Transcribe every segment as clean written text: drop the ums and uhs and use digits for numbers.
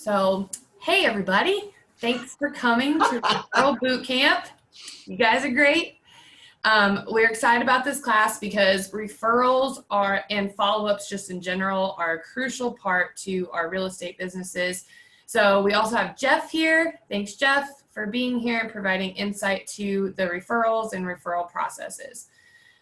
So, hey everybody, thanks for coming to Referral Boot Camp. You guys are great. We're excited about this class because referrals are and follow-ups just in general are a crucial part to our real estate businesses. So we also have Jeff here. Thanks, Jeff, for being here and providing insight to the referrals and referral processes.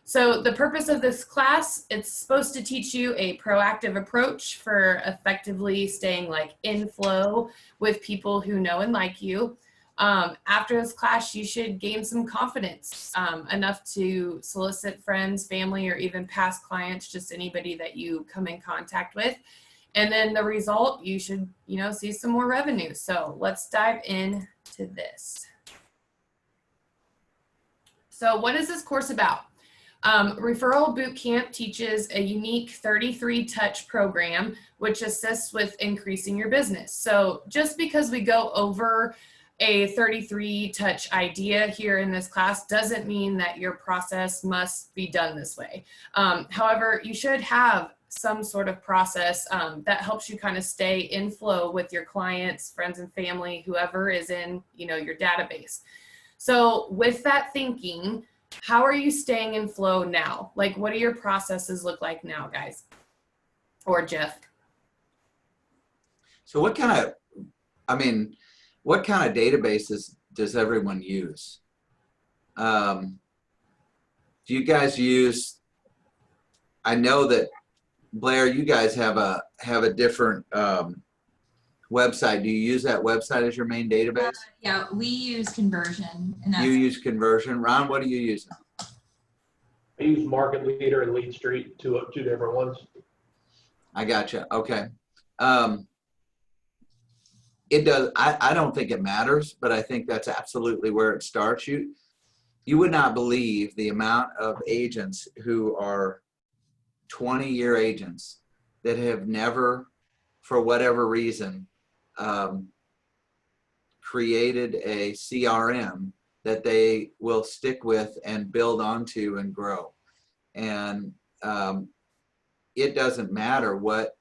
So the purpose of this class, it's supposed to teach you a proactive approach for effectively staying in flow with people who know and like you. After this class, you should gain some confidence, enough to solicit friends, family, or even past clients, just anybody that you come in contact with. And then the result, you should, see some more revenue. So let's dive into this. So what is this course about? Referral Bootcamp teaches a unique 33-touch program, which assists with increasing your business. So just because we go over a 33-touch idea here in this class doesn't mean that your process must be done this way. However, you should have some sort of process that helps you kind of stay in flow with your clients, friends and family, whoever is in your database. So with that thinking, how are you staying in flow now? What do your processes look like now, guys? Or Jeff? So what kind of databases does everyone use? Do you guys use, I know that Blair, you guys have a different website. Do you use that website as your main database? Yeah, we use Conversion. And you use Conversion. Ron, what do you use? I use Market Leader and Lead Street, two different ones. I gotcha. Okay. It does. I don't think it matters, but I think that's absolutely where it starts. You would not believe the amount of agents who are 20-year agents that have never, for whatever reason, created a CRM that they will stick with and build onto and grow. And it doesn't matter what,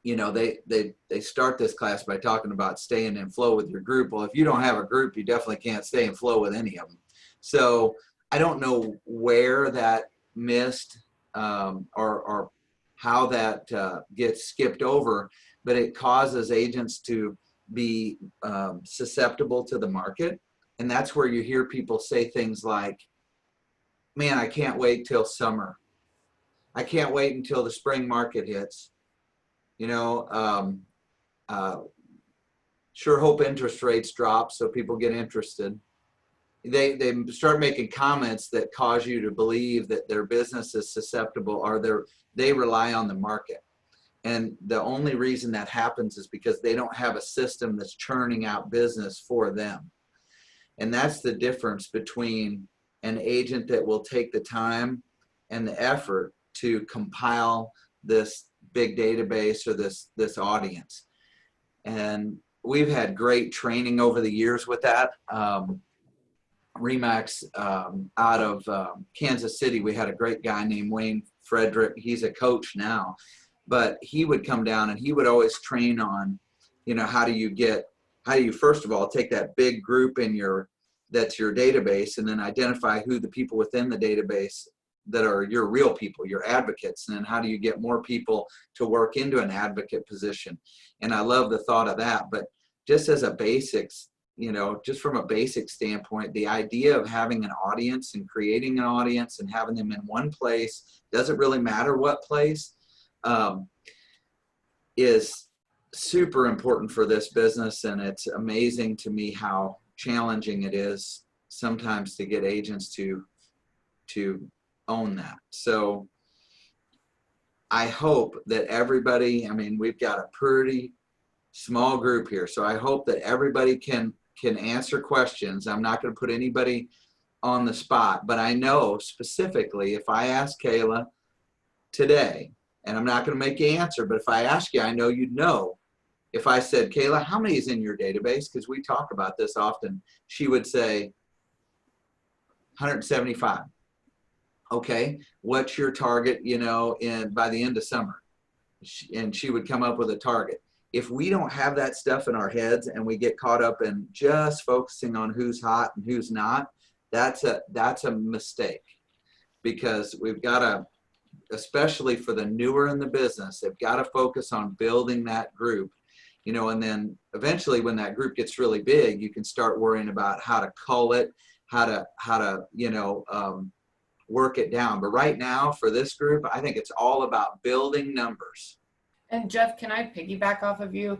they start this class by talking about staying in flow with your group. Well, if you don't have a group, you definitely can't stay in flow with any of them. So I don't know where that missed or how that gets skipped over, but it causes agents to be susceptible to the market. And that's where you hear people say things like, man, I can't wait till summer. I can't wait until the spring market hits. Sure hope interest rates drop so people get interested. They start making comments that cause you to believe that their business is susceptible or they rely on the market. And the only reason that happens is because they don't have a system that's churning out business for them. And that's the difference between an agent that will take the time and the effort to compile this big database or this audience. And we've had great training over the years with that. Remax out of Kansas City, we had a great guy named Wayne Frederick. He's a coach now, but he would come down and he would always train on, how do you first of all take that big group that's your database, and then identify who the people within the database that are your real people, your advocates, and then how do you get more people to work into an advocate position. And I love the thought of that. But just as a basics, just from a basic standpoint, the idea of having an audience and creating an audience and having them in one place, doesn't really matter what place, is super important for this business. And it's amazing to me how challenging it is sometimes to get agents to own that. So I hope that everybody, we've got a pretty small group here, so I hope that everybody can answer questions. I'm not going to put anybody on the spot, but I know specifically if I ask Kayla today, and I'm not going to make you answer, but if I ask you, I know you'd know. If I said, Kayla, how many is in your database? Because we talk about this often. She would say 175. Okay, what's your target, by the end of summer? And she would come up with a target. if we don't have that stuff in our heads and we get caught up in just focusing on who's hot and who's not, that's a mistake, because we've got to, especially for the newer in the business, they've got to focus on building that group, you know, and then eventually when that group gets really big, you can start worrying about how to cull it, how to you know, work it down. But right now for this group, I think it's all about building numbers. And Jeff, can I piggyback off of you?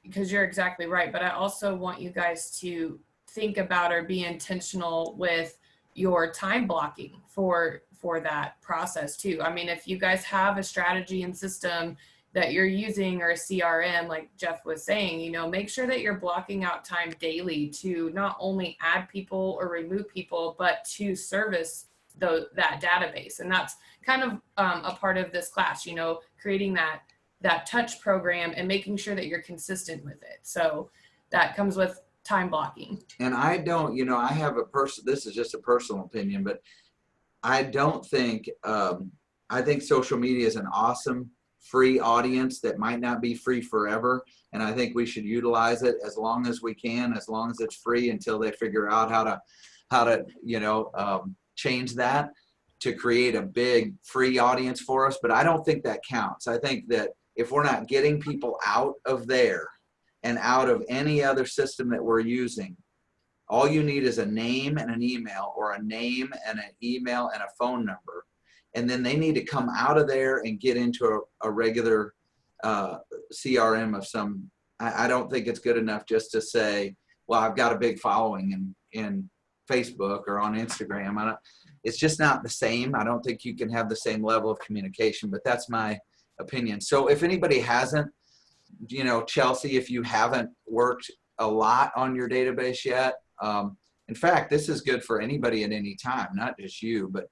Because you're exactly right, but I also want you guys to think about or be intentional with your time blocking for that process too. I mean, if you guys have a strategy and system that you're using, or a CRM, like Jeff was saying, you know, make sure that you're blocking out time daily to not only add people or remove people, but to service that database. And that's kind of a part of this class, you know, creating that touch program and making sure that you're consistent with it. So that comes with time blocking. And I don't, you know, I have this is just a personal opinion, but I don't think, I think social media is an awesome free audience that might not be free forever. And I think we should utilize it as long as we can, as long as it's free, until they figure out how to, you know, change that to create a big free audience for us. But I don't think that counts. I think that if we're not getting people out of there and out of any other system that we're using, all you need is a name and an email, or a name and an email and a phone number. And then they need to come out of there and get into a regular CRM of some. I don't think it's good enough just to say, well, I've got a big following in Facebook or on Instagram. It's just not the same. I don't think you can have the same level of communication, but that's my opinion. So if anybody hasn't, you know, Chelsea, if you haven't worked a lot on your database yet, in fact, this is good for anybody at any time, not just you, but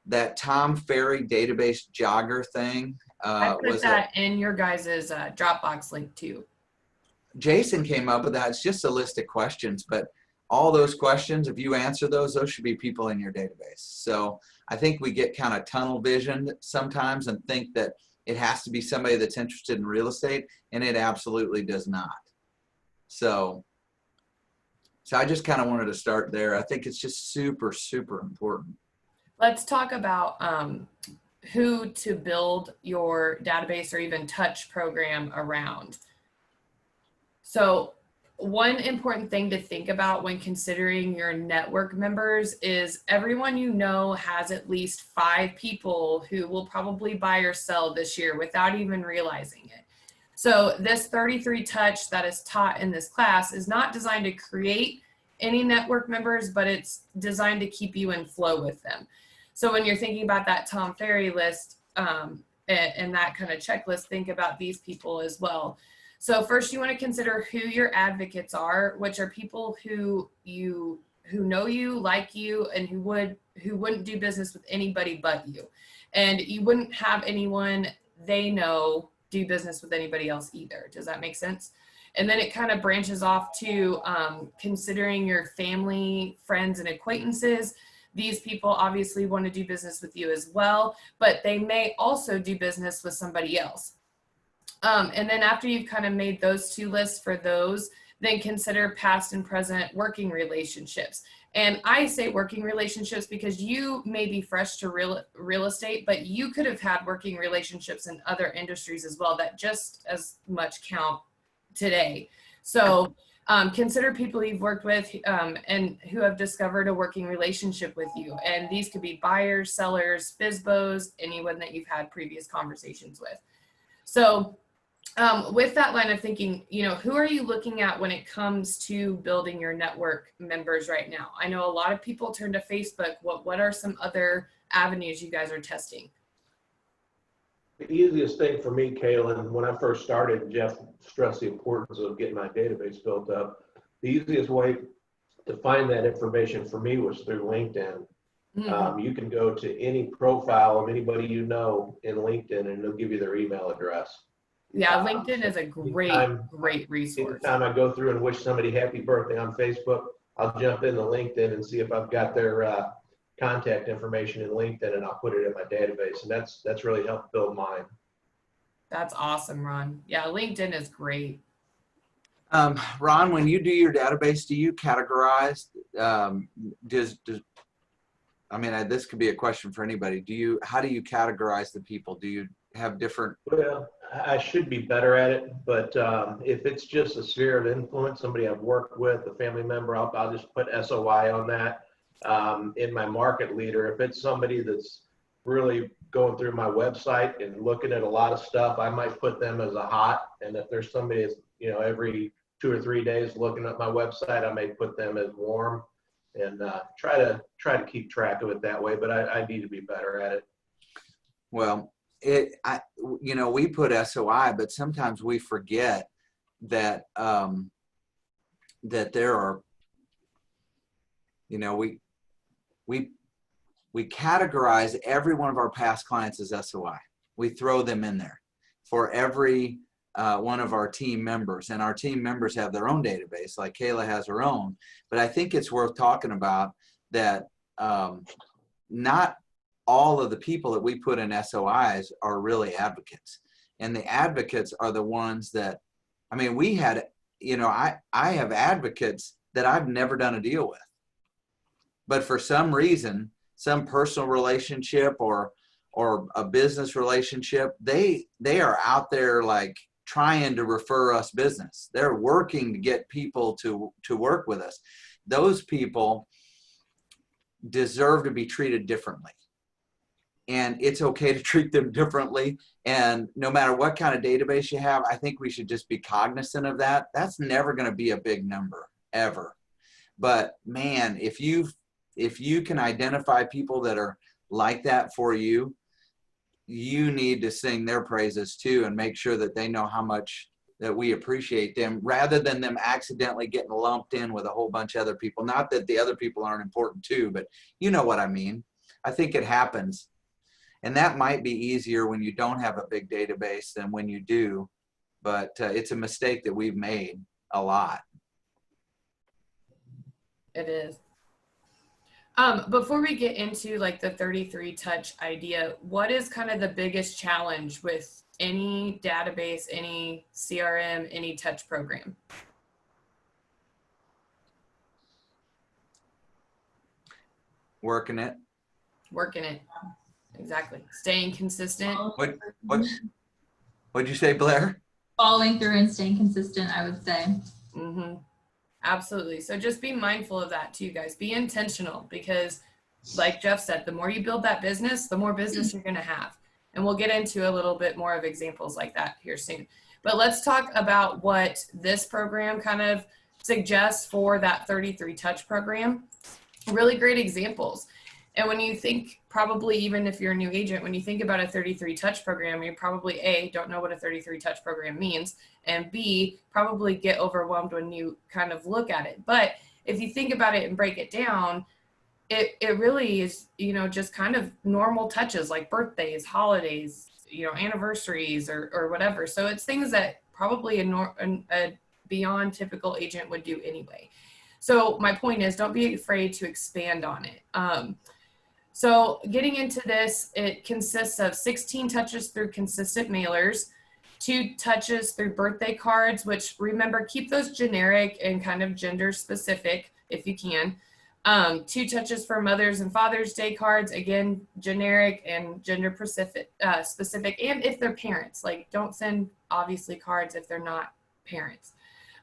that Tom Ferry database jogger thing. I put that in your guys' Dropbox link too. Jason came up with that. It's just a list of questions, but all those questions, if you answer those should be people in your database. So I think we get kind of tunnel visioned sometimes and think that it has to be somebody that's interested in real estate, and it absolutely does not. So I just kind of wanted to start there. I think it's just super, super important. Let's talk about who to build your database or even touch program around. So one important thing to think about when considering your network members is everyone you know has at least 5 people who will probably buy or sell this year without even realizing it. So this 33 touch that is taught in this class is not designed to create any network members, but it's designed to keep you in flow with them. So when you're thinking about that Tom Ferry list and that kind of checklist, think about these people as well. So first you want to consider who your advocates are, which are people who know you, like you, and who wouldn't do business with anybody but you. And you wouldn't have anyone they know do business with anybody else either. Does that make sense? And then it kind of branches off to considering your family, friends, and acquaintances. These people obviously want to do business with you as well, but they may also do business with somebody else. And then after you've kind of made those 2 lists for those, then consider past and present working relationships. And I say working relationships because you may be fresh to real estate, but you could have had working relationships in other industries as well that just as much count today. So consider people you've worked with and who have discovered a working relationship with you. And these could be buyers, sellers, FSBOs, anyone that you've had previous conversations with. So with that line of thinking, you know, who are you looking at when it comes to building your network members right now? I know a lot of people turn to Facebook. What are some other avenues you guys are testing? The easiest thing for me, Kaylin, when I first started, Jeff stressed the importance of getting my database built up. The easiest way to find that information for me was through LinkedIn. Mm-hmm. You can go to any profile of anybody you know in LinkedIn and they'll give you their email address. Yeah, LinkedIn is a great resource. Anytime I go through and wish somebody happy birthday on Facebook, I'll jump into LinkedIn and see if I've got their contact information in LinkedIn, and I'll put it in my database. And that's really helped build mine. That's awesome, Ron. Yeah, LinkedIn is great. Ron, when you do your database, do you categorize, I mean, this could be a question for anybody. How do you categorize the people? Do you have different? Well, I should be better at it, but if it's just a sphere of influence, somebody I've worked with, a family member, I'll just put SOI on that. In my market leader, if it's somebody that's really going through my website and looking at a lot of stuff, I might put them as a hot. And if there's somebody that's, every 2 or 3 days looking at my website, I may put them as warm, and try to keep track of it that way. But I need to be better at it. Well, we put SOI, but sometimes we forget that that there are, we categorize every one of our past clients as SOI. We throw them in there for every one of our team members, and our team members have their own database, like Kayla has her own. But I think it's worth talking about that not all of the people that we put in SOIs are really advocates. And the advocates are the ones that, I mean, we had, I have advocates that I've never done a deal with. But for some reason, some personal relationship or a business relationship, they are out there like trying to refer us business. They're working to get people to work with us. Those people deserve to be treated differently. And it's okay to treat them differently. And no matter what kind of database you have, I think we should just be cognizant of that. That's never going to be a big number, ever. But man, if you can identify people that are like that for you, you need to sing their praises too, and make sure that they know how much that we appreciate them, rather than them accidentally getting lumped in with a whole bunch of other people. Not that the other people aren't important too, but you know what I mean. I think it happens. And that might be easier when you don't have a big database than when you do, but it's a mistake that we've made a lot. It is. Before we get into like the 33 touch idea, what is kind of the biggest challenge with any database, any CRM, any touch program? Working it. Exactly. Staying consistent. What'd you say, Blair? Following through and staying consistent, I would say. Mm-hmm. Absolutely. So just be mindful of that too, guys. Be intentional, because like Jeff said, the more you build that business, the more business you're going to have. And we'll get into a little bit more of examples like that here soon. But let's talk about what this program kind of suggests for that 33 touch program. Really great examples. And when you think, probably even if you're a new agent, when you think about a 33 touch program, you probably A, don't know what a 33 touch program means, and B, probably get overwhelmed when you kind of look at it. But if you think about it and break it down, it really is, just kind of normal touches like birthdays, holidays, anniversaries or whatever. So it's things that probably a beyond typical agent would do anyway. So my point is, don't be afraid to expand on it. So getting into this, it consists of 16 touches through consistent mailers, 2 touches through birthday cards, which remember, keep those generic and kind of gender specific if you can. 2 touches for Mother's and Father's Day cards, again, generic and gender specific, and if they're parents, like don't send obviously cards if they're not parents.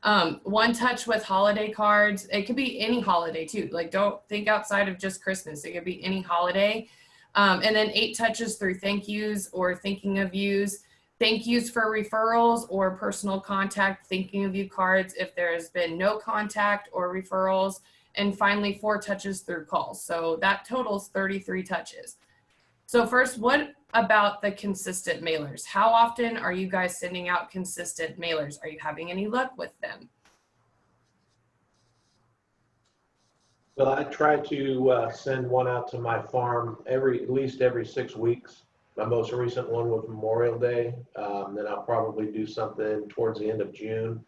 1 touch with holiday cards. It could be any holiday too. Like don't think outside of just Christmas. It could be any holiday. And then 8 touches through thank yous or thinking of yous. Thank yous for referrals or personal contact thinking of you cards if there has been no contact or referrals. And finally 4 touches through calls. So that totals 33 touches. So first, what about the consistent mailers? How often are you guys sending out consistent mailers? Are you having any luck with them? Well, I try to send one out to my farm at least every 6 weeks. My most recent one was Memorial Day. Then I'll probably do something towards the end of June,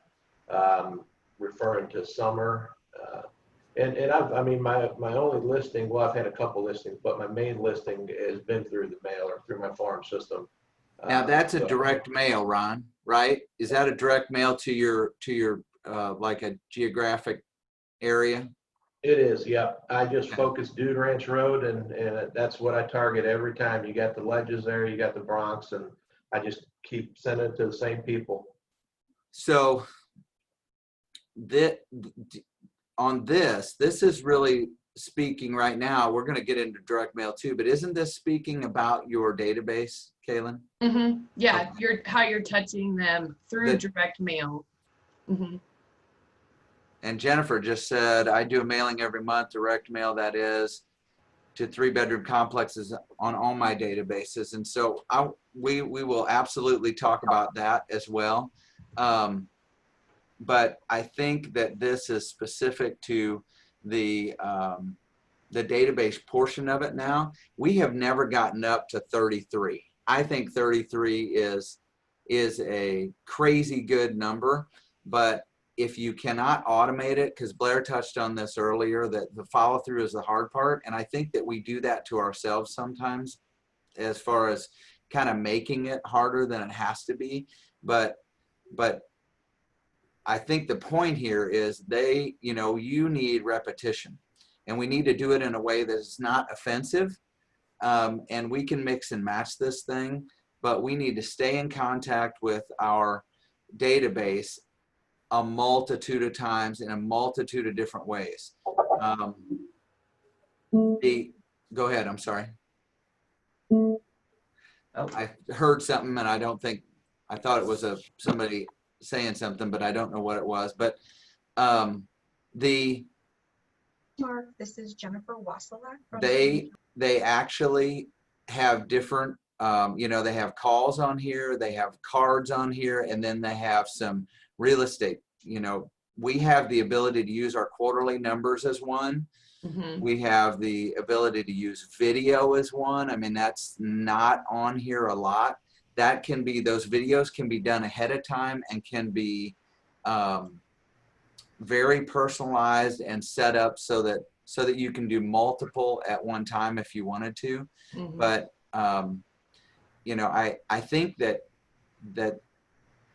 referring to summer. My only listing, well, I've had a couple listings, but my main listing has been through the mail or through my farm system. Now that's a So- direct mail, Ron, right? Is that a direct mail to your like a geographic area? It is, yep. I just Okay. focus Dude Ranch Road and that's what I target every time. You got the Ledges there, you got the Bronx, and I just keep sending it to the same people. So on this is really speaking right now. We're going to get into direct mail too, but isn't this speaking about your database, Kaylin? Mm-hmm. Yeah, Okay. how you're touching them through The- direct mail. Mm-hmm. And Jennifer just said, I do a mailing every month, direct mail that is, to 3-bedroom complexes on all my databases. And so we will absolutely talk about that as well. But I think that this is specific to the database portion of it now. We have never gotten up to 33. I think 33 is a crazy good number, but if you cannot automate it, because Blair touched on this earlier, that the follow through is the hard part. And I think that we do that to ourselves sometimes as far as kind of making it harder than it has to be. But I think the point here is you need repetition, and we need to do it in a way that is not offensive. And we can mix and match this thing, but we need to stay in contact with our database a multitude of times in a multitude of different ways. Go ahead, I'm sorry. Oh, I heard something and I thought it was somebody saying something, but I don't know what it was. But Mark, this is Jennifer Wasilak. They actually have different, they have calls on here, they have cards on here, and then they have some real estate. We have the ability to use our quarterly numbers as one. Mm-hmm. We have the ability to use video as one. I mean, that's not on here a lot. Those videos can be done ahead of time and can be very personalized and set up so that you can do multiple at one time if you wanted to. Mm-hmm. But I think that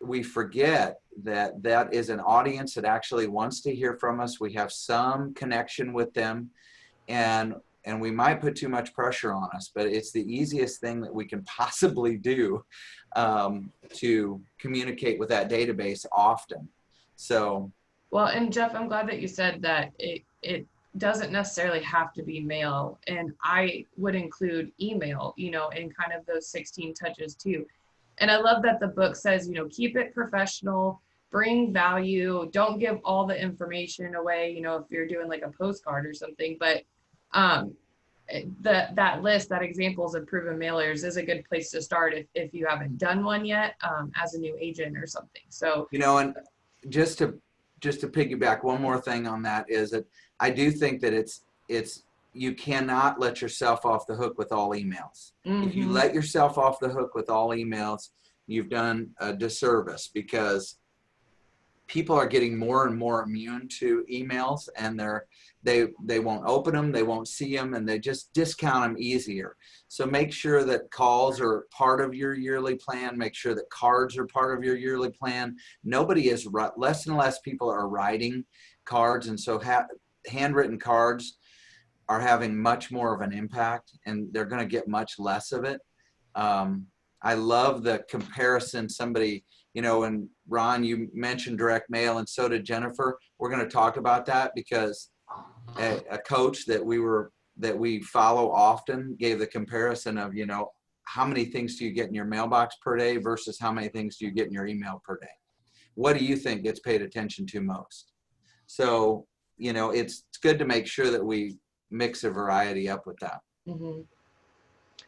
we forget that is an audience that actually wants to hear from us. We have some connection with them, and we might put too much pressure on us, but it's the easiest thing that we can possibly do to communicate with that database often. So, well, and Jeff, I'm glad that you said that it doesn't necessarily have to be mail, and I would include email, in kind of those 16 touches too. And I love that the book says, keep it professional, bring value, don't give all the information away, if you're doing like a postcard or something. But that list, that examples of proven mailers is a good place to start if you haven't done one yet as a new agent or something. So, and just to piggyback one more thing on that is that I do think that you cannot let yourself off the hook with all emails. mm-hmm. If you let yourself off the hook with all emails, you've done a disservice, because people are getting more and more immune to emails, and they won't open them, they won't see them, and they just discount them easier. So make sure that calls are part of your yearly plan. Make sure that cards are part of your yearly plan. Less and less people are writing cards, and so handwritten cards are having much more of an impact, and they're going to get much less of it. I love the comparison. Somebody, and Ron, you mentioned direct mail, and so did Jennifer. We're going to talk about that because a coach that we follow often gave the comparison of, how many things do you get in your mailbox per day versus how many things do you get in your email per day? What do you think gets paid attention to most? So, it's good to make sure that we mix a variety up with that. Mm-hmm.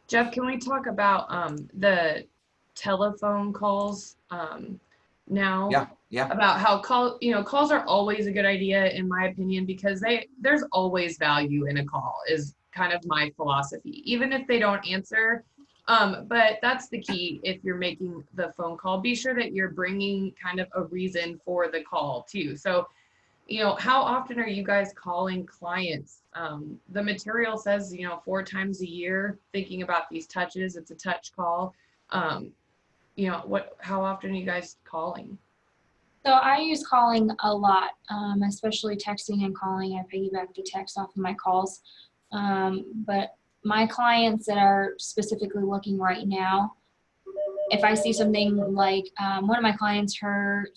Jeff, can we talk about the telephone calls now? Yeah. About how calls are always a good idea in my opinion, because there's always value in a call is kind of my philosophy, even if they don't answer. But that's the key. If you're making the phone call, be sure that you're bringing kind of a reason for the call too. So, how often are you guys calling clients? The material says, 4 times a year, thinking about these touches, it's a touch call. how often are you guys calling? So I use calling a lot, especially texting and calling. I piggyback the text off of my calls. But my clients that are specifically looking right now, if I see something like one of my clients, her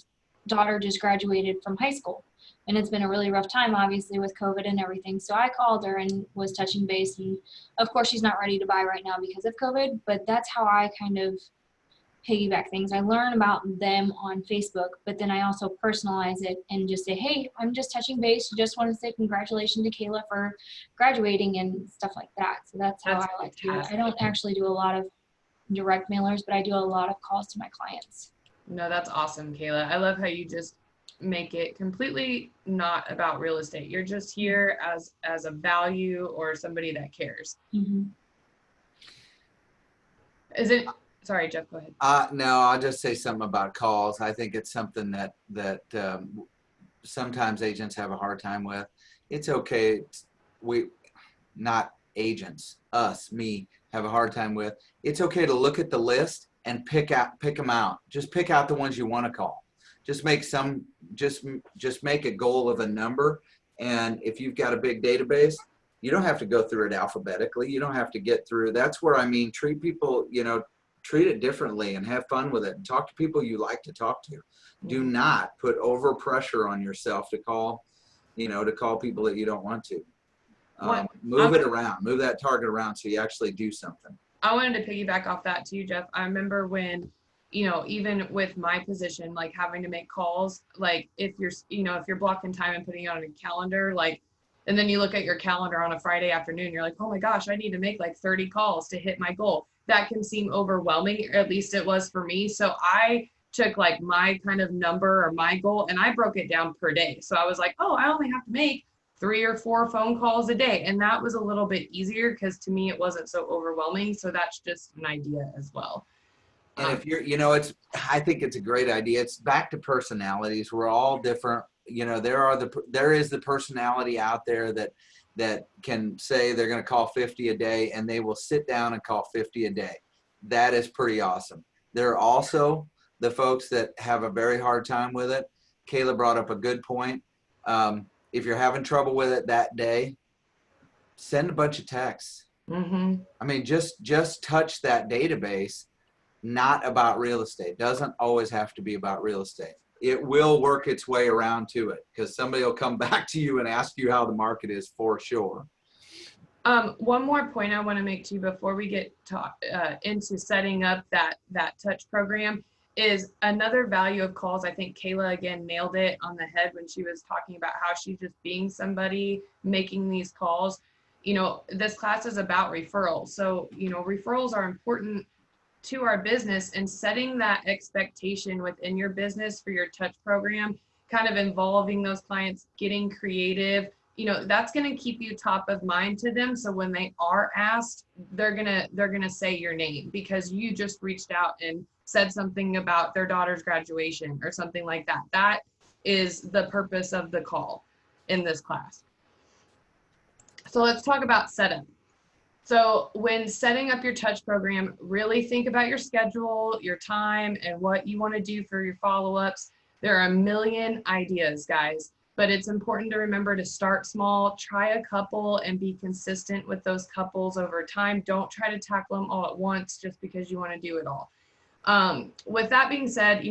daughter just graduated from high school, and it's been a really rough time, obviously, with COVID and everything. So I called her and was touching base. And of course, she's not ready to buy right now because of COVID, but that's how I kind of piggyback things. I learn about them on Facebook, but then I also personalize it and just say, hey, I'm just touching base. Just want to say congratulations to Kayla for graduating and stuff like that. So that's how I like to do it. I don't actually do a lot of direct mailers, but I do a lot of calls to my clients. No, that's awesome, Kayla. I love how you just make it completely not about real estate. You're just here as a value or somebody that cares. Mm-hmm. Sorry, Jeff, go ahead. No, I'll just say something about calls. I think it's something that sometimes agents have a hard time with. It's okay. Not agents, me, have a hard time with. It's okay to look at the list and pick them out. Just pick out the ones you want to call. Just make make a goal of a number. And if you've got a big database, you don't have to go through it alphabetically. You don't have to get through. That's where I mean, treat people, treat it differently and have fun with it and talk to people you like to talk to. Do not put over pressure on yourself to call people that you don't want to. Move it around, move that target around so you actually do something. I wanted to piggyback off that too, Jeff. I remember when, even with my position, like having to make calls, like if you're blocking time and putting it on a calendar, and then you look at your calendar on a Friday afternoon, you're like, oh my gosh, I need to make like 30 calls to hit my goal. That can seem overwhelming, or at least it was for me. So I took like my kind of number or my goal and I broke it down per day. So I was like, oh, I only have to make 3 or 4 phone calls a day. And that was a little bit easier because to me, it wasn't so overwhelming. So that's just an idea as well. And if you're, I think it's a great idea. It's back to personalities. We're all different. There is the personality out there that can say they're going to call 50 a day and they will sit down and call 50 a day. That is pretty awesome. There are also the folks that have a very hard time with it. Kayla brought up a good point. If you're having trouble with it that day, send a bunch of texts. Mm-hmm. I mean, just touch that database, not about real estate. Doesn't always have to be about real estate. It will work its way around to it because somebody will come back to you and ask you how the market is for sure. One more point I want to make to you before we get into setting up that touch program is another value of calls. I think Kayla again nailed it on the head when she was talking about how she's just being somebody making these calls. This class is about referrals. So, referrals are important to our business, and setting that expectation within your business for your touch program, kind of involving those clients, getting creative, that's going to keep you top of mind to them. So when they are asked, they're going to say your name because you just reached out and said something about their daughter's graduation or something like that. That is the purpose of the call in this class. So let's talk about setup. So when setting up your touch program, really think about your schedule, your time, and what you want to do for your follow-ups. There are a million ideas, guys, but it's important to remember to start small, try a couple, and be consistent with those couples over time. Don't try to tackle them all at once just because you want to do it all. With that being said,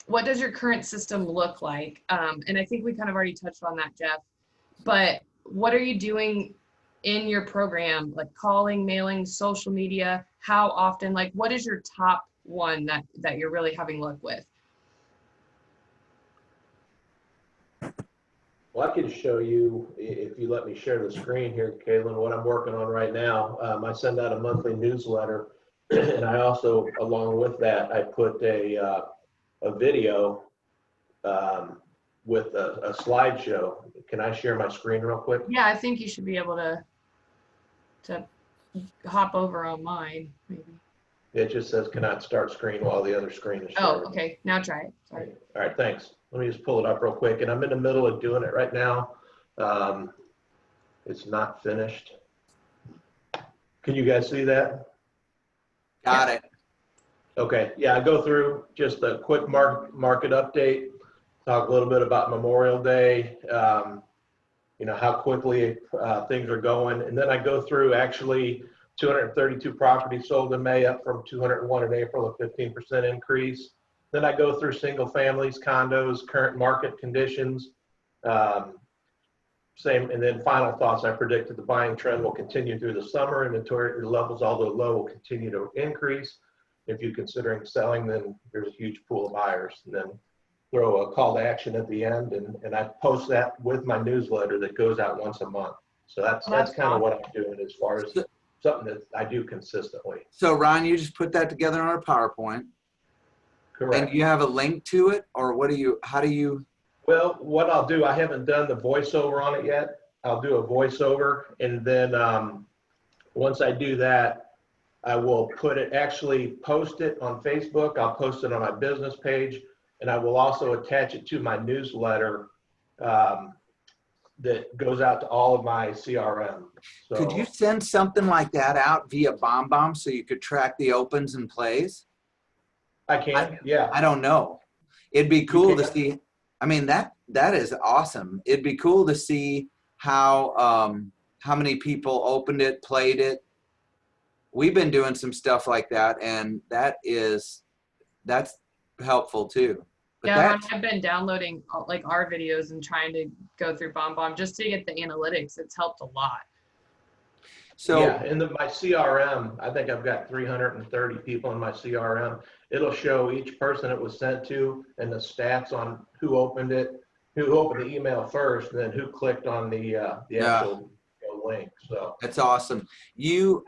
what does your current system look like? And I think we kind of already touched on that, Jeff, but what are you doing in your program, like calling, mailing, social media? How often? Like, what is your top one that you're really having luck with? Well, I can show you, if you let me share the screen here, Caitlin, what I'm working on right now. I send out a monthly newsletter, and I also, along with that, I put a video with a slideshow. Can I share my screen real quick? Yeah, I think you should be able to hop over on mine, maybe. It just says cannot start screen while the other screen is shared. Oh, okay. Now try it. Sorry. All right, thanks. Let me just pull it up real quick. And I'm in the middle of doing it right now. It's not finished. Can you guys see that? Got it. Okay, yeah, I go through just a quick market update, talk a little bit about Memorial Day, how quickly things are going. And then I go through actually 232 properties sold in May, up from 201 in April, a 15% increase. Then I go through single families, condos, current market conditions. Same, and then final thoughts. I predicted the buying trend will continue through the summer. Inventory levels, although low, will continue to increase. If you're considering selling, then there's a huge pool of buyers. And then throw a call to action at the end, and I post that with my newsletter that goes out once a month. So that's kind of what I'm doing as far as something that I do consistently. So Ron, you just put that together on a PowerPoint. Correct. And you have a link to it, or how do you? Well, what I'll do, I haven't done the voiceover on it yet. I'll do a voiceover, and then once I do that, I will actually post it on Facebook. I'll post it on my business page, and I will also attach it to my newsletter that goes out to all of my CRM. So, could you send something like that out via BombBomb so you could track the opens and plays? I can, yeah. I don't know. It'd be cool to see. I mean, that is awesome. It'd be cool to see how many people opened it, played it. We've been doing some stuff like that, and that's helpful too. But Yeah, Ron, I've been downloading like our videos and trying to go through BombBomb just to get the analytics. It's helped a lot. So yeah, in my CRM, I think I've got 330 people in my CRM. It'll show each person it was sent to and the stats on who opened it, who opened the email first, and then who clicked on the actual link. So that's awesome. You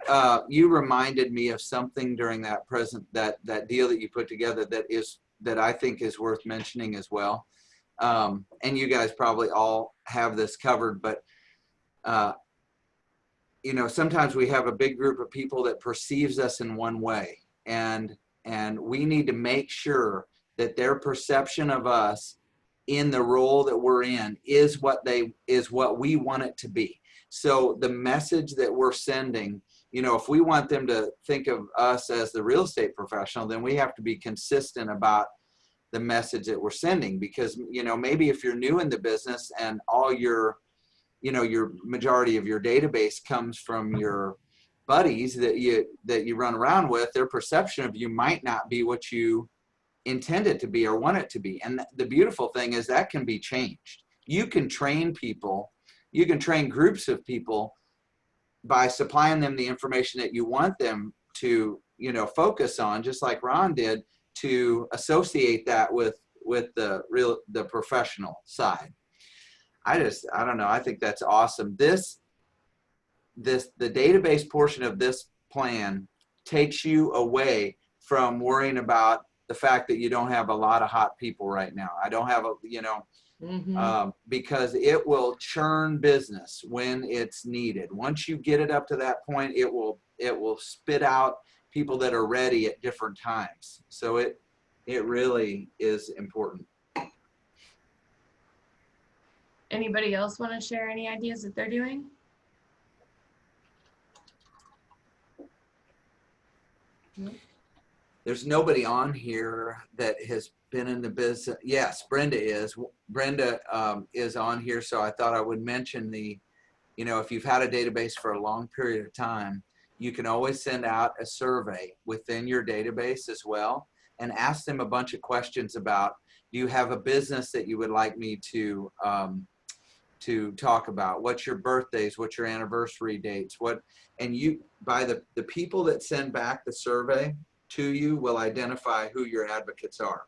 reminded me of something during that that deal that you put together that I think is worth mentioning as well. And you guys probably all have this covered, but sometimes we have a big group of people that perceives us in one way, and we need to make sure that their perception of us in the role that we're in is what we want it to be. So the message that we're sending, if we want them to think of us as the real estate professional, then we have to be consistent about the message that we're sending, because maybe if you're new in the business and all your majority of your database comes from your buddies that you run around with, their perception of you might not be what you intend it to be or want it to be. And the beautiful thing is that can be changed. You can train people, you can train groups of people by supplying them the information that you want them to, focus on, just like Ron did, to associate that with the professional side. I don't know. I think that's awesome. The database portion of this plan takes you away from worrying about the fact that you don't have a lot of hot people right now. I don't have because it will churn business when it's needed. Once you get it up to that point, it will spit out people that are ready at different times. So it really is important. Anybody else want to share any ideas that they're doing? There's nobody on here that has been in the business. Yes, Brenda is. Brenda is on here, so I thought I would mention if you've had a database for a long period of time, you can always send out a survey within your database as well and ask them a bunch of questions about, do you have a business that you would like me to talk about? What's your birthdays? What's your anniversary dates? And the people that send back the survey to you will identify who your advocates are.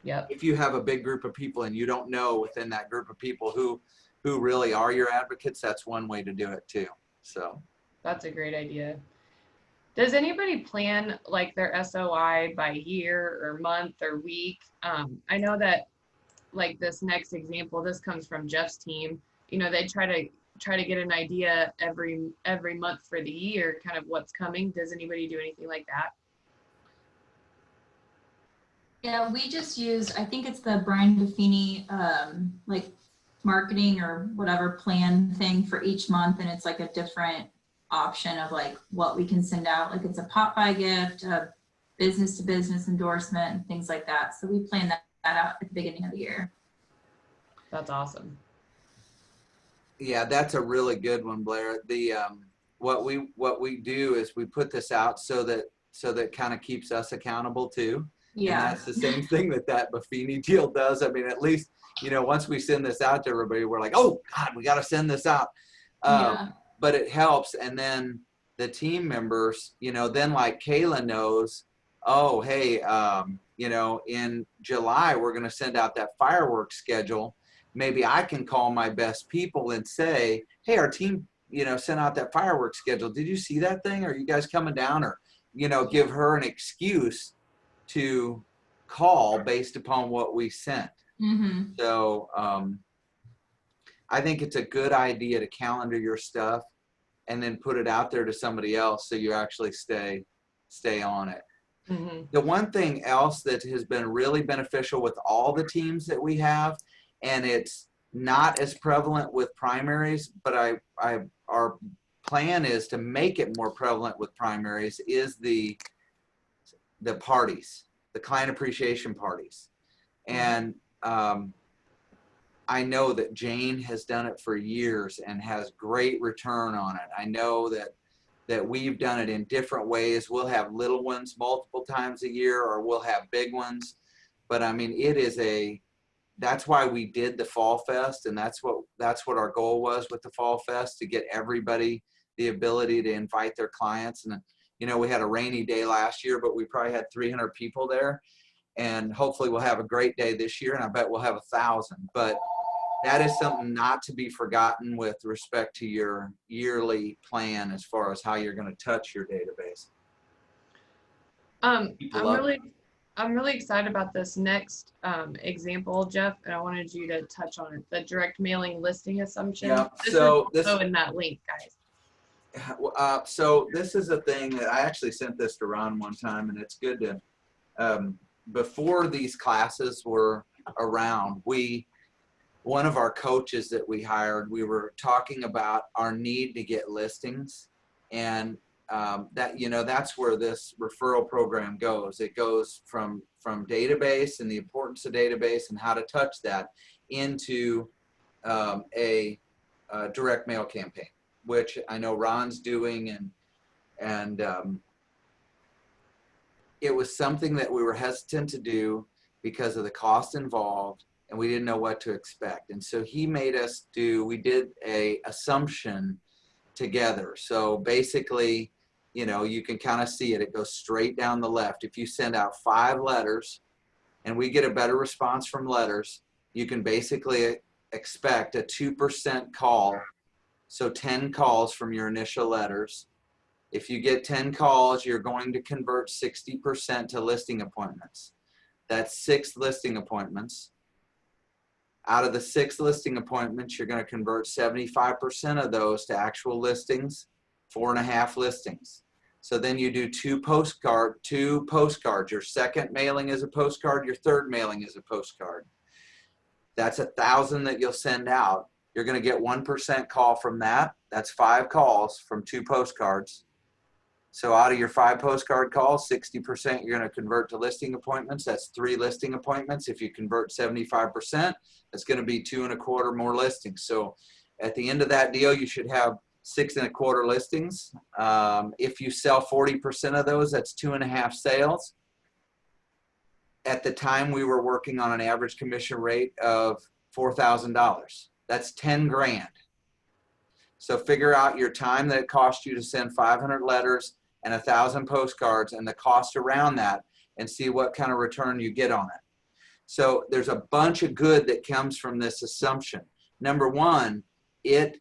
Yep. If you have a big group of people and you don't know within that group of people who really are your advocates, that's one way to do it too. So that's a great idea. Does anybody plan like their SOI by year or month or week? I know that like this next example, this comes from Jeff's team. They try to get an idea every month for the year, kind of what's coming. Does anybody do anything like that? Yeah, we just use, I think it's the Brian Buffini, like marketing or whatever plan thing for each month. And it's like a different option of like what we can send out. Like it's a pop by gift, a business to business endorsement and things like that. So we plan that out at the beginning of the year. That's awesome. Yeah, that's a really good one, Blair. The what we do is we put this out so that kind of keeps us accountable too. Yeah. And that's the same thing that Buffini deal does. I mean, at least, you know, once we send this out to everybody, we're like, oh God, we got to send this out. Yeah. But it helps. And then the team members, you know, then like Kayla knows, oh, hey, you know, in July, we're going to send out that fireworks schedule. Maybe I can call my best people and say, hey, our team, you know, sent out that fireworks schedule. Did you see that thing? Are you guys coming down? Or, you know, give her an excuse to call based upon what we sent. Mm-hmm. So I think it's a good idea to calendar your stuff and then put it out there to somebody else so you actually stay on it. Mm-hmm. The one thing else that has been really beneficial with all the teams that we have, and it's not as prevalent with primaries, but our plan is to make it more prevalent with primaries, is the parties, the client appreciation parties. And I know that Jane has done it for years and has great return on it. I know that we've done it in different ways. We'll have little ones multiple times a year, or we'll have big ones. But I mean, that's why we did the Fall Fest, and that's what our goal was with the Fall Fest, to get everybody the ability to invite their clients. And you know, we had a rainy day last year, but we probably had 300 people there, and hopefully we'll have a great day this year, and I bet we'll have 1,000. But that is something not to be forgotten with respect to your yearly plan as far as how you're going to touch your database. I'm really excited about this next example, Jeff, and I wanted you to touch on it, the direct mailing listing assumption. Yeah, This so is also in that link, guys. So this is a thing that I actually sent this to Ron one time, and it's good to, before these classes were around, one of our coaches that we hired, we were talking about our need to get listings, and that, you know, that's where this referral program goes. It goes from database and the importance of database and how to touch that into a direct mail campaign, which I know Ron's doing, and it was something that we were hesitant to do because of the cost involved, and we didn't know what to expect. And so he made us we did a assumption together. So basically, you know, you can kind of see it. It goes straight down the left. If you send out 5 letters and we get a better response from letters, you can basically expect a 2% call. So 10 calls from your initial letters. If you get 10 calls, you're going to convert 60% to listing appointments. That's 6 listing appointments. Out of the 6 listing appointments, you're going to convert 75% of those to actual listings, 4.5 listings. So then you do 2 postcards. Your second mailing is a postcard. Your third mailing is a postcard. That's 1,000 that you'll send out. You're going to get 1% call from that. That's 5 calls from 2 postcards. So out of your 5 postcard calls, 60% you're going to convert to listing appointments. That's 3 listing appointments. If you convert 75%, that's going to be 2.25 more listings. So at the end of that deal, you should have 6.25 listings. If you sell 40% of those, that's 2.5 sales. At the time, we were working on an average commission rate of $4,000. That's 10 grand. So figure out your time that it cost you to send 500 letters and 1,000 postcards and the cost around that, and see what kind of return you get on it. So there's a bunch of good that comes from this assumption. Number one, it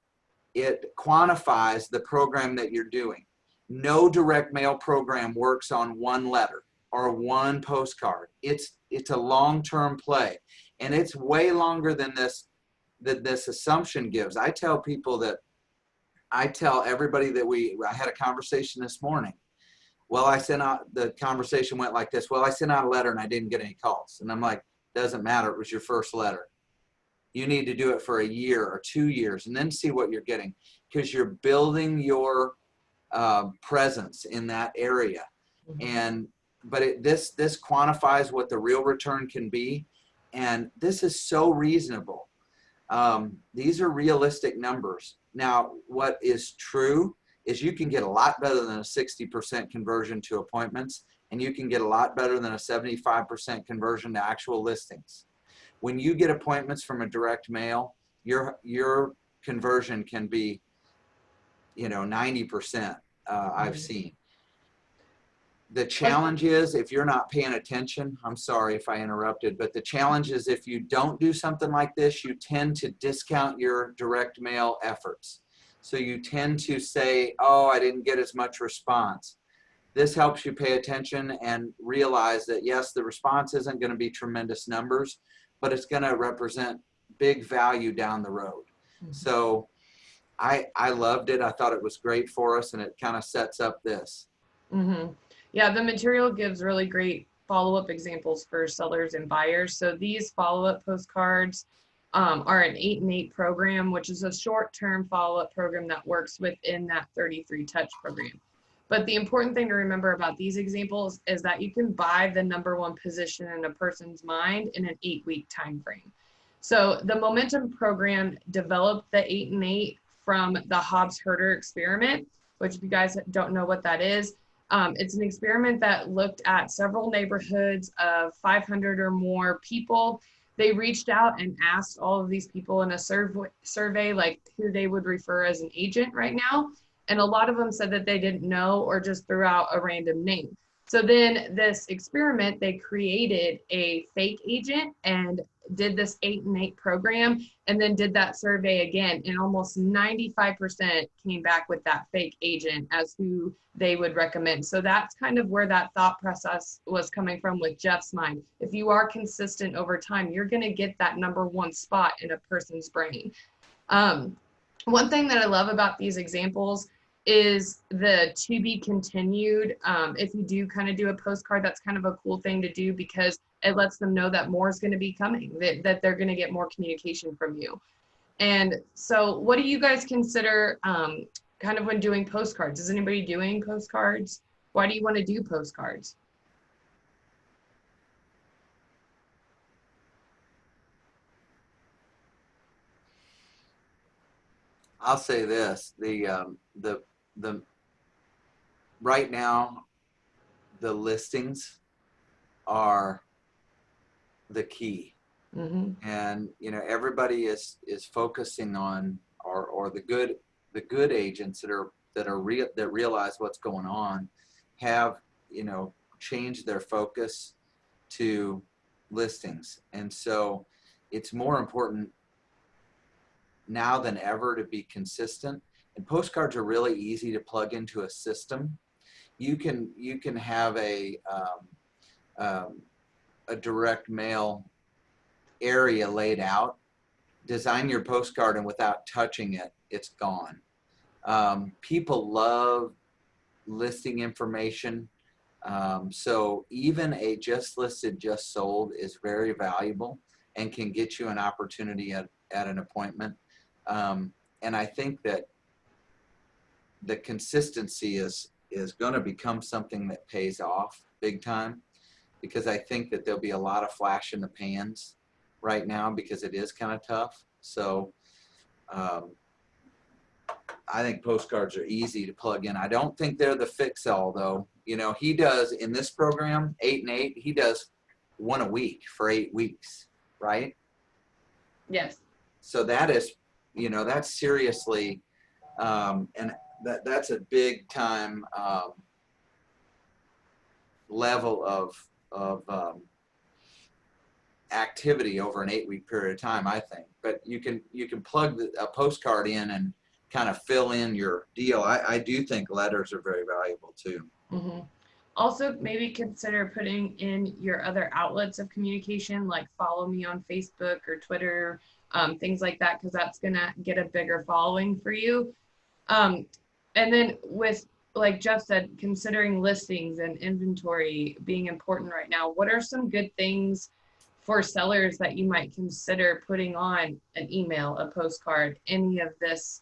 quantifies the program that you're doing. No direct mail program works on 1 letter or 1 postcard. It's a long-term play, and it's way longer than this assumption gives. I tell everybody that I had a conversation this morning. Well, the conversation went like this. Well, I sent out a letter and I didn't get any calls. And I'm like, doesn't matter. It was your first letter. You need to do it for a year or 2 years and then see what you're getting, because you're building your presence in that area. And this quantifies what the real return can be, and this is so reasonable. These are realistic numbers. Now, what is true is you can get a lot better than a 60% conversion to appointments, and you can get a lot better than a 75% conversion to actual listings. When you get appointments from a direct mail, your conversion can be, 90%, I've seen. The challenge is if you're not paying attention, I'm sorry if I interrupted, but the challenge is if you don't do something like this, you tend to discount your direct mail efforts. So you tend to say, oh, I didn't get as much response. This helps you pay attention and realize that yes, the response isn't going to be tremendous numbers, but it's going to represent big value down the road. Mm-hmm. So I loved it. I thought it was great for us, and it kind of sets up this. Mm-hmm. Yeah, the material gives really great follow-up examples for sellers and buyers. So these follow-up postcards are an 8 and 8 program, which is a short-term follow-up program that works within that 33 touch program. But the important thing to remember about these examples is that you can buy the #1 position in a person's mind in an 8-week time frame. So the Momentum program developed the 8 and 8 from the Hobbs-Herder experiment, which if you guys don't know what that is, it's an experiment that looked at several neighborhoods of 500 or more people. They reached out and asked all of these people in a survey like who they would refer as an agent right now. And a lot of them said that they didn't know or just threw out a random name. So then this experiment, they created a fake agent and did this 8 and 8 program and then did that survey again. And almost 95% came back with that fake agent as who they would recommend. So that's kind of where that thought process was coming from with Jeff's mind. If you are consistent over time, you're going to get that #1 spot in a person's brain. One thing that I love about these examples is the to be continued. If you do kind of do a postcard, that's kind of a cool thing to do because it lets them know that more is going to be coming, that they're going to get more communication from you. And so what do you guys consider kind of when doing postcards? Is anybody doing postcards? Why do you want to do postcards? I'll say this, the right now, the listings are the key. Mm-hmm. And everybody is focusing on or the good agents that realize what's going on have changed their focus to listings. And so it's more important now than ever to be consistent. And postcards are really easy to plug into a system. You can have a direct mail area laid out, design your postcard, and without touching it, it's gone. People love listing information. So even a just listed, just sold is very valuable and can get you an opportunity at an appointment. And I think that the consistency is going to become something that pays off big time, because I think that there'll be a lot of flash in the pans right now because it is kind of tough. So I think postcards are easy to plug in. I don't think they're the fix-all though. He does in this program 8 and 8. He does 1 a week for 8 weeks, right? Yes. So that is, that's seriously, and that's a big time level of activity over an 8-week period of time, I think. But you can plug a postcard in and kind of fill in your deal. I do think letters are very valuable too. Mm-hmm. Also, maybe consider putting in your other outlets of communication, like follow me on Facebook or Twitter, things like that, because that's going to get a bigger following for you. And then with, like Jeff said, considering listings and inventory being important right now, what are some good things for sellers that you might consider putting on an email, a postcard, any of this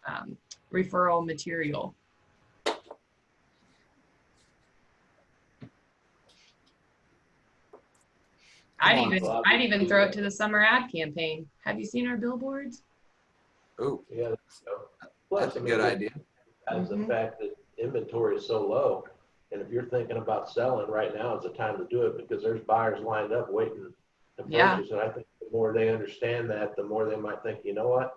referral material? I'd even throw it to the summer ad campaign. Have you seen our billboards? Oh, Yeah, so. that's a good idea. As the fact that inventory is so low, and if you're thinking about selling, right now is the time to do it because there's buyers lined up waiting to Yeah. purchase. And I think the more they understand that, the more they might think, you know what,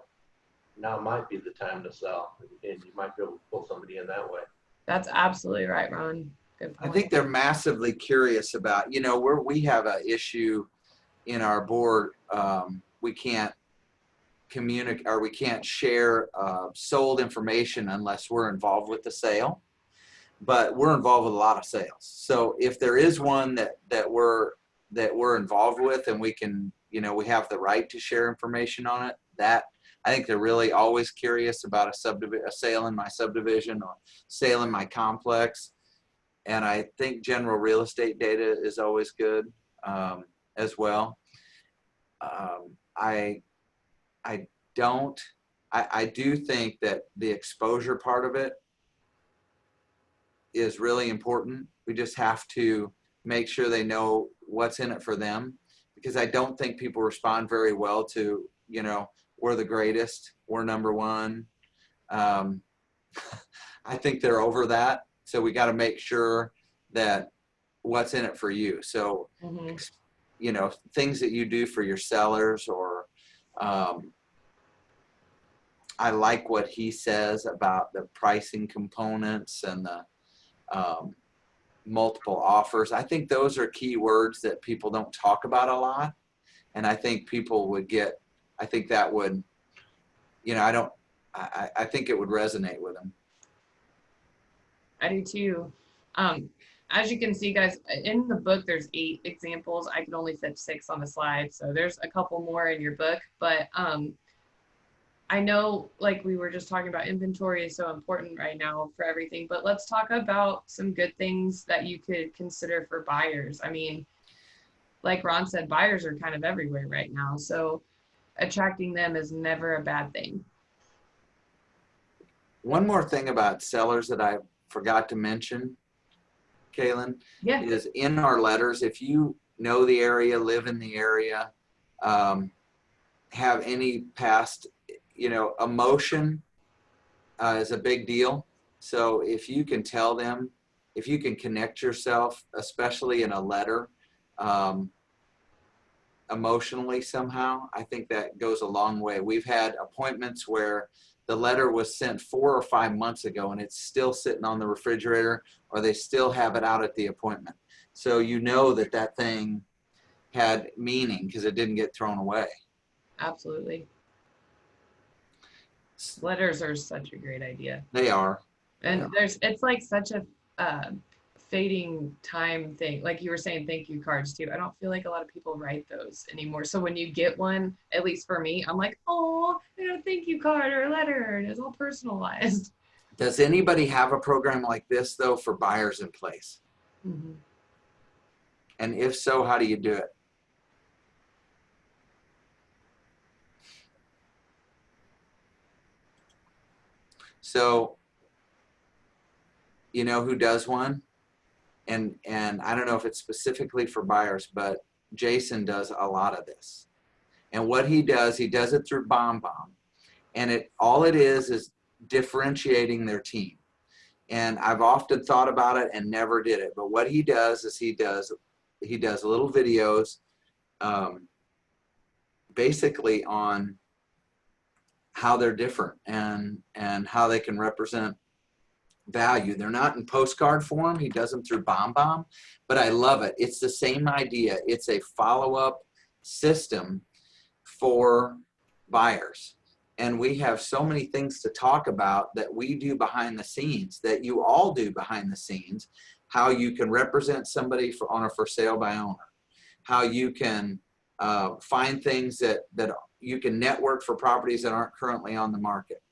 now might be the time to sell, and you might be able to pull somebody in that way. That's absolutely right, Ron. Good I point. think they're massively curious about, you know, where we have an issue in our board, we can't communicate or we can't share sold information unless we're involved with the sale. But we're involved with a lot of sales. So if there is one that we're involved with and we can, you know, we have the right to share information on it, that I think they're really always curious about a sale in my subdivision or sale in my complex. And I think general real estate data is always good as well. I do think that the exposure part of it is really important. We just have to make sure they know what's in it for them, because I don't think people respond very well to, you know, we're the greatest, we're number one. I think they're over that. So we got to make sure that what's in it for you. So, you know, things that you do for your sellers, or I like what he says about the pricing components and the multiple offers. I think those are key words that people don't talk about a lot. And I think people would get, I think that would, you know, I think it would resonate with them. I do too. As you can see, guys, in the book, there's 8 examples. I can only fit 6 on the slide. So there's a couple more in your book, but I know, like we were just talking about, inventory is so important right now for everything, but let's talk about some good things that you could consider for buyers. I mean, like Ron said, buyers are kind of everywhere right now. So attracting them is never a bad thing. One more thing about sellers that I forgot to mention, Kaylin, is in our letters, if you know the area, live in the area, have any past, you know, emotion is a big deal. So if you can tell them, if you can connect yourself, especially in a letter, emotionally somehow, I think that goes a long way. We've had appointments where the letter was sent 4 or 5 months ago and it's still sitting on the refrigerator, or they still have it out at the appointment. So you know that that thing had meaning because it didn't get thrown away. Absolutely. Letters are such a great idea. They are. And it's like such a fading time thing. Like you were saying, thank you cards too. I don't feel like a lot of people write those anymore. So when you get one, at least for me, I'm like, oh, I got a thank you card or a letter, and it's all personalized. Does anybody have a program like this though for buyers in place? Mm-hmm. And if so, how do you do it? So, you know who does one? And I don't know if it's specifically for buyers, but Jason does a lot of this. And what he does it through BombBomb. And all it is differentiating their team. And I've often thought about it and never did it. But what he does is he does little videos basically on how they're different and how they can represent value. They're not in postcard form. He does them through BombBomb, but I love it. It's the same idea. It's a follow-up system for buyers. And we have so many things to talk about that we do behind the scenes, that you all do behind the scenes, how you can represent somebody on a for sale by owner, how you can find things that you can network for properties that aren't currently on the market.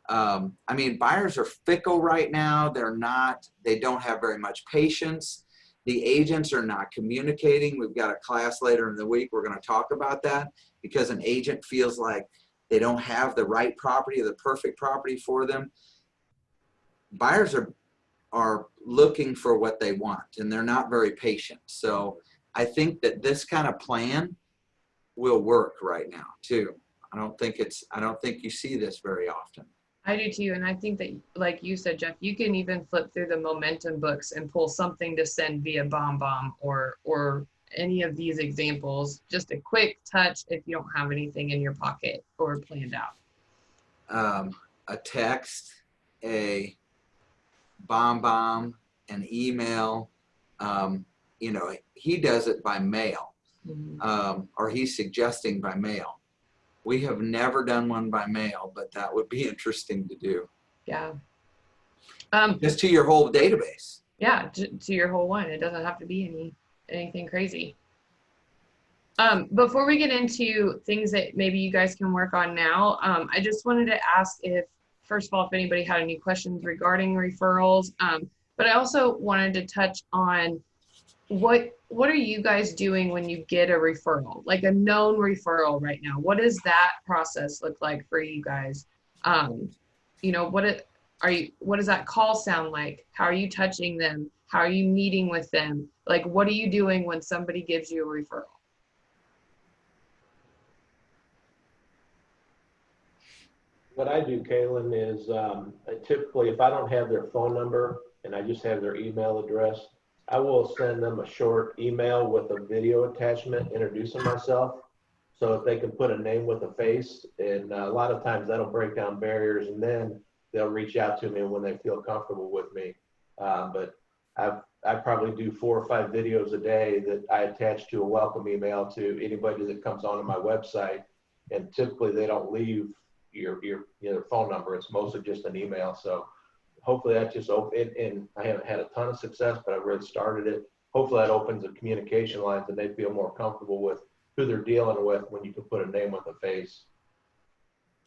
I mean, buyers are fickle right now. They don't have very much patience. The agents are not communicating. We've got a class later in the week. We're going to talk about that, because an agent feels like they don't have the right property or the perfect property for them. Buyers are looking for what they want, and they're not very patient. So I think that this kind of plan will work right now too. I don't think you see this very often. I do too. And I think that, like you said, Jeff, you can even flip through the momentum books and pull something to send via BombBomb or any of these examples. Just a quick touch if you don't have anything in your pocket or planned out. A text, a BombBomb, an email. You know, he does it by mail, or he's suggesting by mail. We have never done one by mail, but that would be interesting to do. Yeah. Just to your whole database. Yeah, to your whole one. It doesn't have to be anything crazy. Before we get into things that maybe you guys can work on now, I just wanted to ask if, first of all, if anybody had any questions regarding referrals, but I also wanted to touch on what are you guys doing when you get a referral, like a known referral right now? What does that process look like for you guys? You know, what does that call sound like? How are you touching them? How are you meeting with them? Like, what are you doing when somebody gives you a referral? What I do, Kaylin, is typically if I don't have their phone number and I just have their email address, I will send them a short email with a video attachment introducing myself so that they can put a name with a face. And a lot of times that'll break down barriers, and then they'll reach out to me when they feel comfortable with me. But I probably do 4 or 5 videos a day that I attach to a welcome email to anybody that comes onto my website. And typically they don't leave your phone number. It's mostly just an email. So hopefully that just open, and I haven't had a ton of success, but I've already started it. Hopefully that opens the communication lines and they feel more comfortable with who they're dealing with when you can put a name with a face.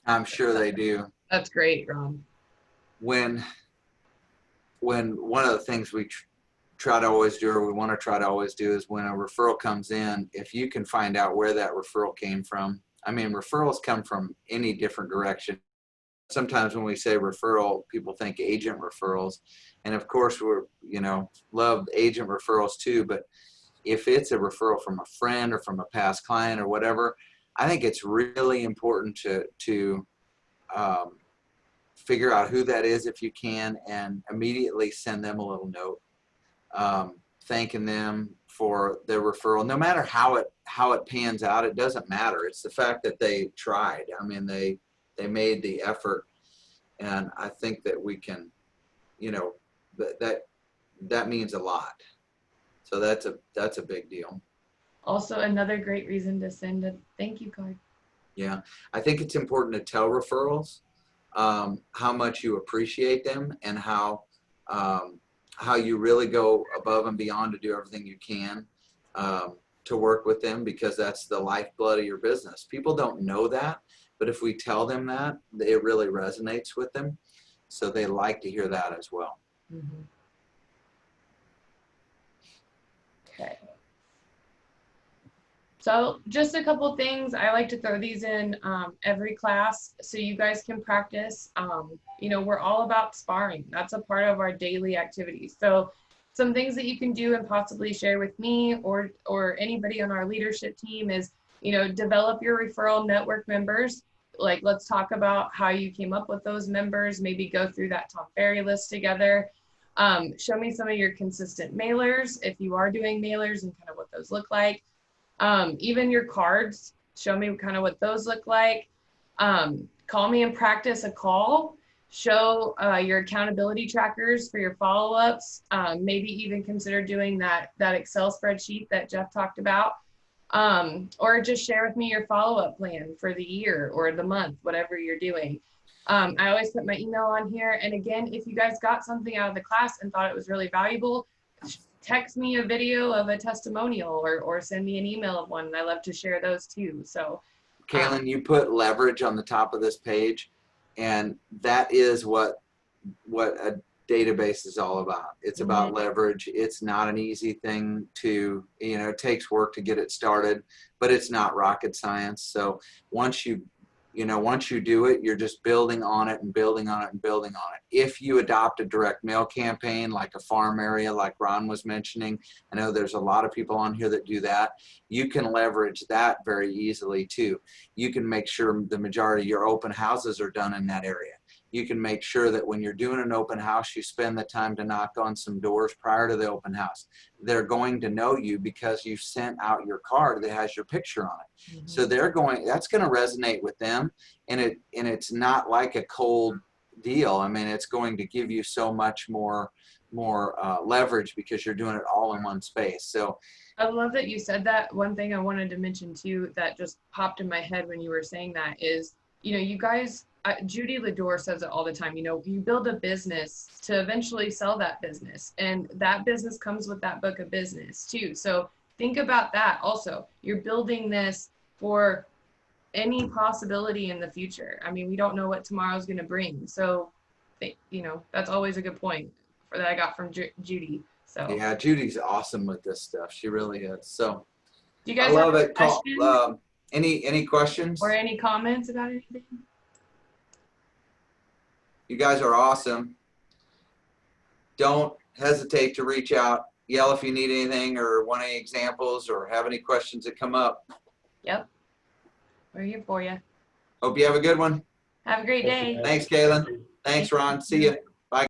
I'm sure they do. That's great, Ron. When one of the things we try to always do, or we want to try to always do, is when a referral comes in, if you can find out where that referral came from. I mean, referrals come from any different direction. Sometimes when we say referral, people think agent referrals. And of course, love agent referrals too. But if it's a referral from a friend or from a past client or whatever, I think it's really important to figure out who that is if you can, and immediately send them a little note thanking them for their referral. No matter how it pans out, it doesn't matter. It's the fact that they tried. I mean, they made the effort, and I think that we can, that means a lot. So that's a big deal. Also, another great reason to send a thank you card. Yeah, I think it's important to tell referrals how much you appreciate them, and how you really go above and beyond to do everything you can to work with them, because that's the lifeblood of your business. People don't know that, but if we tell them that, it really resonates with them. So they like to hear that as well. Mm-hmm. Okay. So just a couple things. I like to throw these in every class so you guys can practice. We're all about sparring. That's a part of our daily activities. So some things that you can do and possibly share with me or anybody on our leadership team is, develop your referral network members. Like, let's talk about how you came up with those members, maybe go through that Tom Ferry list together. Show me some of your consistent mailers, if you are doing mailers, and kind of what those look like. Even your cards, show me kind of what those look like. Call me and practice a call. Show your accountability trackers for your follow-ups. Maybe even consider doing that Excel spreadsheet that Jeff talked about. Or just share with me your follow-up plan for the year or the month, whatever you're doing. I always put my email on here. And again, if you guys got something out of the class and thought it was really valuable, text me a video of a testimonial or send me an email of one. And I love to share those too. So, Kaylin, you put leverage on the top of this page, and that is what a database is all about. It's about leverage. It's not an easy thing to, it takes work to get it started, but it's not rocket science. So once you you know, once you do it, you're just building on it and building on it and building on it. If you adopt a direct mail campaign, like a farm area, like Ron was mentioning, I know there's a lot of people on here that do that. You can leverage that very easily too. You can make sure the majority of your open houses are done in that area. You can make sure that when you're doing an open house, you spend the time to knock on some doors prior to the open house. They're going to know you because you sent out your card that has your picture on it. Mm-hmm. So that's going to resonate with them, and it's not like a cold deal. I mean, it's going to give you so much more leverage because you're doing it all in one space. So I love that you said that. One thing I wanted to mention too that just popped in my head when you were saying that is, you know, you guys, Judy Lador says it all the time, you know, you build a business to eventually sell that business, and that business comes with that book of business too. So think about that also. You're building this for any possibility in the future. I mean, we don't know what tomorrow's going to bring. So, you know, that's always a good point that I got from Judy. So yeah, Judy's awesome with this stuff. She really is. So do you guys I love have it. questions Any questions? or any comments about anything? You guys are awesome. Don't hesitate to reach out. Yell if you need anything or want any examples or have any questions that come up. Yep. We're here for you. Hope you have a good one. Have a great day. Thanks, Kaylin. Thanks, Ron. See you.